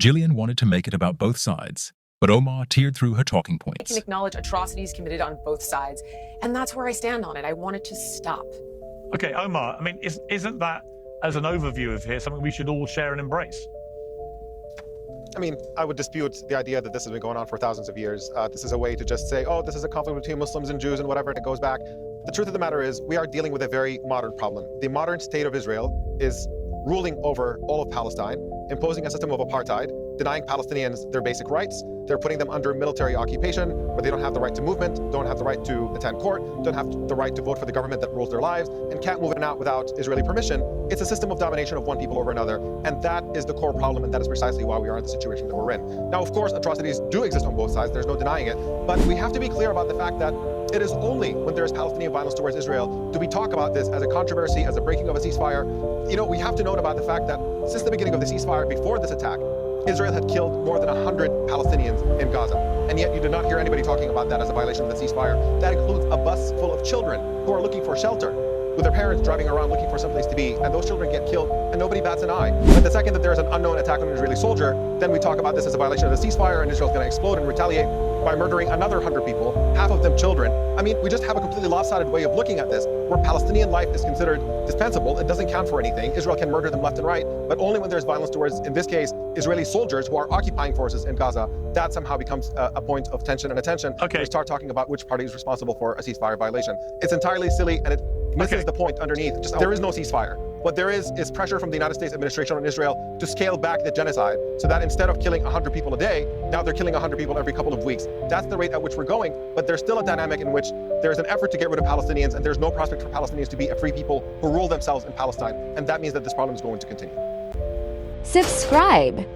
Jillian wanted to make it about both sides, but Omar teared through her talking I points. can acknowledge atrocities committed on both sides, and that's where I stand on it. I want it to stop. Okay, Omar, I mean, isn't that, as an overview of here, something we should all share and embrace? I mean, I would dispute the idea that this has been going on for thousands of years. This is a way to just say, oh, this is a conflict between Muslims and Jews and whatever, and it goes back. The truth of the matter is we are dealing with a very modern problem. The modern state of Israel is ruling over all of Palestine, imposing a system of apartheid, denying Palestinians their basic rights. They're putting them under military occupation where they don't have the right to movement, don't have the right to attend court, don't have the right to vote for the government that rules their lives, and can't move in and out without Israeli permission. It's a system of domination of one people over another, and that is the core problem, and that is precisely why we are in the situation that we're in. Now, of course, atrocities do exist on both sides, there's no denying it, but we have to be clear about the fact that it is only when there is Palestinian violence towards Israel do we talk about this as a controversy, as a breaking of a ceasefire. You know, we have to note about the fact that since the beginning of the ceasefire, before this attack, Israel had killed more than 100 Palestinians in Gaza. And yet you did not hear anybody talking about that as a violation of the ceasefire. That includes a bus full of children who are looking for shelter, with their parents driving around looking for someplace to be, and those children get killed and nobody bats an eye. But the second that there's an unknown attack on an Israeli soldier, then we talk about this as a violation of the ceasefire, and Israel's going to explode and retaliate by murdering another 100 people, half of them children. I mean, we just have a completely lopsided way of looking at this, where Palestinian life is considered dispensable. It doesn't count for anything. Israel can murder them left and right, but only when there's violence towards, in this case, Israeli soldiers who are occupying forces in Gaza. That somehow becomes a point of tension and attention. Okay. We start talking about which party is responsible for a ceasefire violation. It's entirely silly, and it misses the point underneath. Just there is no ceasefire. What there is pressure from the United States administration on Israel to scale back the genocide so that instead of killing 100 people a day, now they're killing 100 people every couple of weeks. That's the rate at which we're going, but there's still a dynamic in which there's an effort to get rid of Palestinians, and there's no prospect for Palestinians to be a free people who rule themselves in Palestine. And that means that this problem is going to continue. Subscribe.